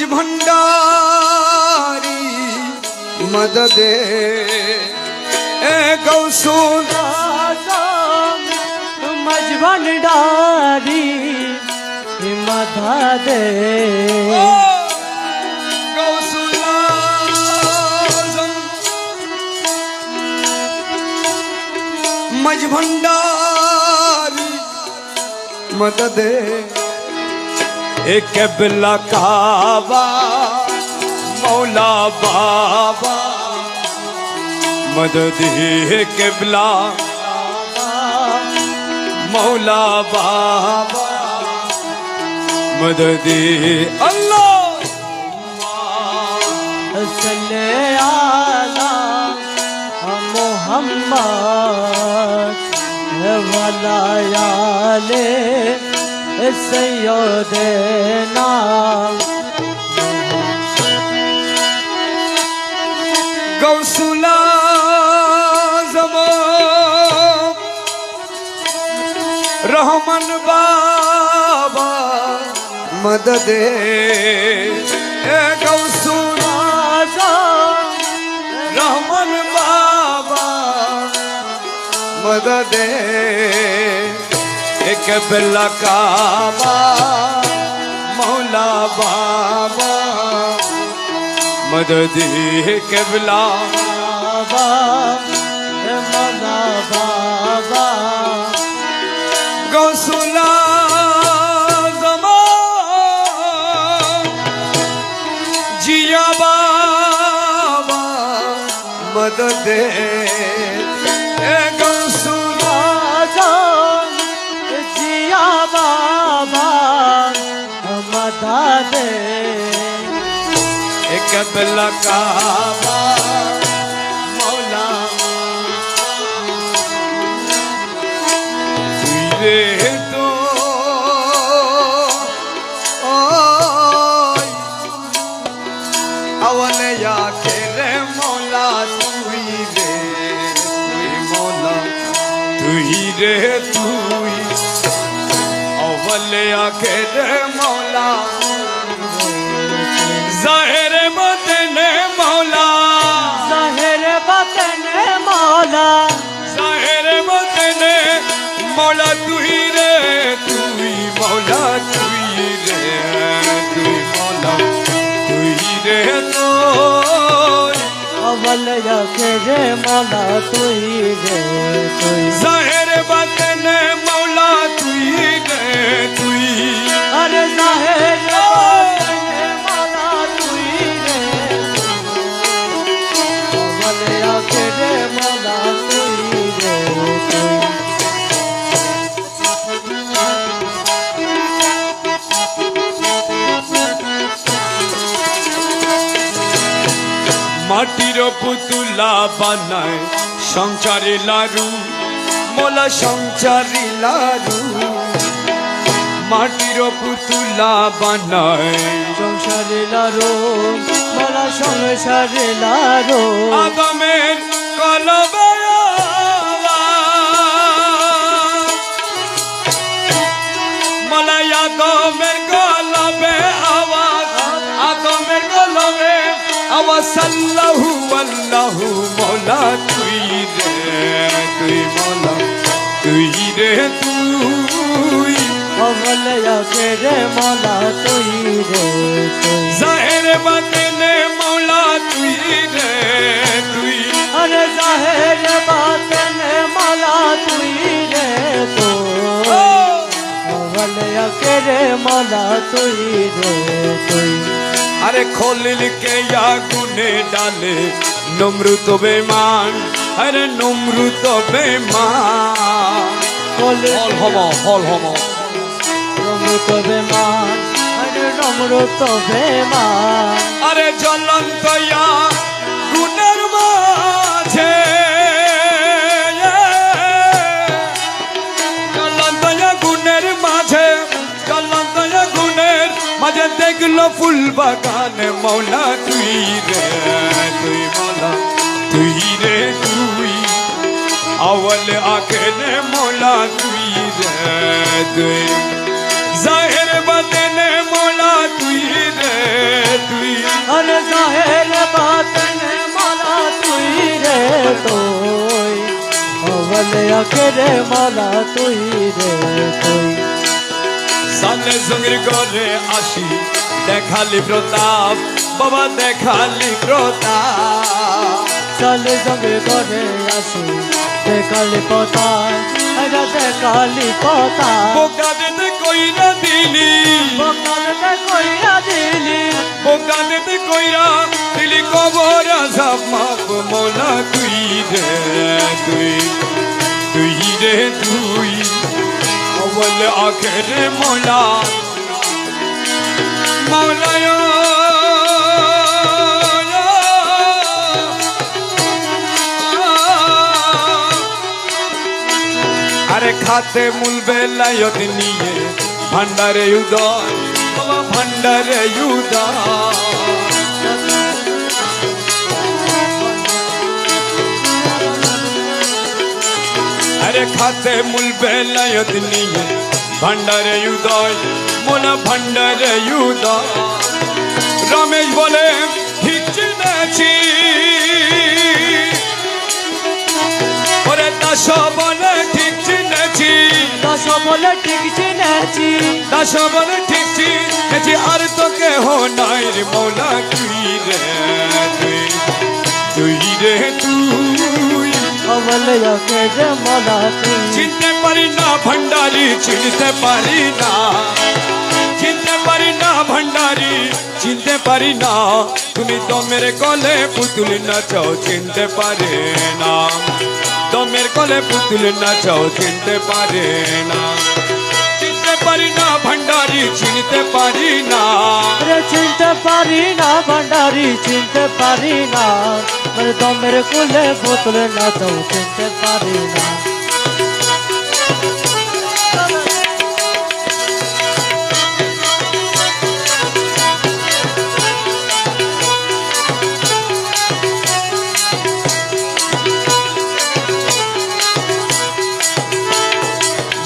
मज भंडारी मददे ए गौसूल मज भंडारी मददे मज भंडारी मददे एक बिल्ला काबा मौला बाबा मदद एक बिल्ला मौला बाबा मदद अल्लाह सल्ले आला मोहम्मद वलायाले सैयदना गौसुला ज़मा रहमान बाबा मददे ए गौसुला रहमान बाबा मददे एक बिल्ला काबा मौला बाबा मदद एक बिल्ला बाबा मौला बाबा गौसुला ज़मा जिया बाबा मदद ए गौसुला जिया बाबा मदद एक बिल्ला काबा मौला तुझे तो अवल या के रे मौला तुई रे तुई मौला तुई रे तुई अवल या के रे मौला ज़ाहिर बतन मौला ज़ाहिर बतन मौला ज़ाहिर बतन मौला तुई रे तुई मौला तुई रे तुई मौला तुई रे तुई अवल रे मौला तुई रे तुई ज़ाहिर बतन मौला तुई रे तुई अरे ज़ाहिर মাটির পুতুলা বানায় সংসারে লাড়ু মোলা সংসারে লাড়ু মাটির পুতুলা বানায় সংসারে লাড়ু মোলা সংসারে লাড়ু আদমের কলবে মোলা আদমের কলবে আওয়াজ আদমের কলবে আল্লাহু আল্লাহু মৌলা তুই মৌলা তুই রে তুই अवल रे मौला तुई रे तुई ज़ाहिर बतने मौला तुई रे तुई अरे ज़ाहिर बतन मौला तुई रे तो अवल रे मौला तुई रे तुई अरे खलील के या गुने डाले नमरूद बेमान अरे नमरूद बेमान हल हमा नमरूद बेमान अरे नमरूद बेमान अरे ज्वलंत या गुनेर माझे ज्वलंत या गुनेर माझे ज्वलंत या गुनेर माझे देखलो फुल बागान मौला तुई रे तुई मौला तुई रे तुई अवल आखिर मौला तुई रे तुई ज़ाहिर बतन मौला तुई रे বলে আখেরে মালা তুই রে তুই সামনে সঙ্গের ঘরে আসি দেখালি প্রতাপ বাবা দেখালি প্রতাপ চলে জঙ্গে ঘরে আসি দেখালি পতা এটা দেখালি পতা বোকা দিতে কইরা দিলি বোকাতে কইরা দিলি বোকা দিতে কইরা দিলি কবর আজাব মাপ মৌলা তুই রে তুই তুই রে তুই বলে আখেরে মৌলা মৌলায় আরে খাতে মূল বেলায়ত নিয়ে ভান্ডারে উদয় বাবা ভান্ডারে উদয় আরে খাতে মূল বেলায়ত নিয়ে ভান্ডারে উদয় মোলা ভান্ডারে উদয় রমেশ বলে ঠিক চিনেছি ওরে দাস বলে ঠিক চিনেছি দশ বলে ঠিক চিনেছি দাস বলে ঠিক চিনেছি আর তো কেহ নাই রে মৌলা তুই রে তুই তুই রে তুই বলে আখেরে মালা তুই চিনতে পারি না ভান্ডারি চিনতে পারি না চিনতে পারি না ভান্ডারি চিনতে পারি না তুমি দমের কলে পুতুল নাচাও চিনতে পারে না দমের কলে পুতুল নাচাও চিনতে পারে না চিনতে পারি না ভান্ডারি চিনতে পারি না রে চিনতে পারি না ভান্ডারি চিনতে পারি না মানে দমের কুলে বোতল না তো চিনতে পারি না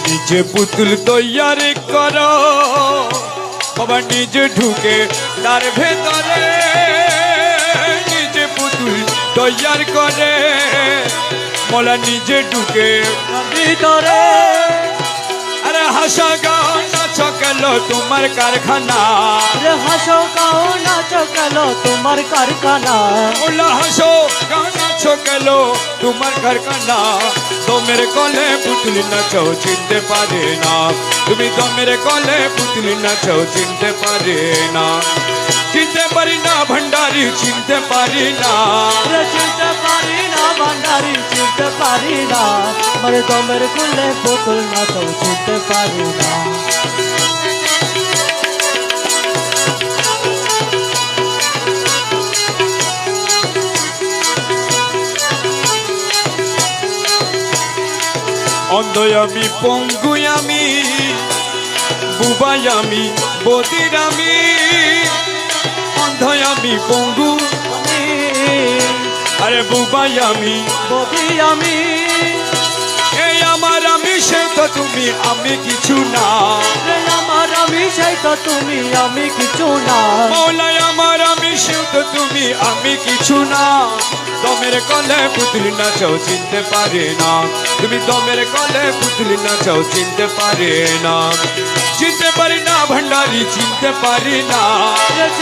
নিজে পুতুল তৈয়ারি করো বাবা নিজে ঢুকে তার ভেতরে নিজে পুতুল তৈয়ার করে মোলা নিজে ঢুকে ভিতরে আরে হাসা গাও নাচ গেল তোমার কারখানা রে হাসো গাও নাচ গেল তোমার কারখানা মোলা হাসো গাও নাচ গেল তোমার কারখানা দমের কলে পুতুল নাচাও চিনতে পারে না তুমি দমের কলে পুতুল নাচাও চিনতে পারে না চিনতে পারি না ভান্ডারি চিনতে পারি না রে চিনতে পারি না ভান্ডারি চিনতে পারি না মানে দমের কুলে বোতল না তো চিনতে পারি না অন্ধ আমি পঙ্গু আমি বুবাই আমি বদির আমি অন্ধ আমি পঙ্গু আরে বুবাই আমি ববি আমি এই আমার আমি সে তো তুমি আমি কিছু না রে আমার আমি সেই তো তুমি আমি কিছু না মৌলাই আমার আমি সে তো তুমি আমি কিছু না দমের কলে পুতুল নাচাও চিনতে পারে না তুমি দমের কলে পুতুল নাচাও চিনতে পারে না চিনতে পারি না ভান্ডারি চিনতে পারি না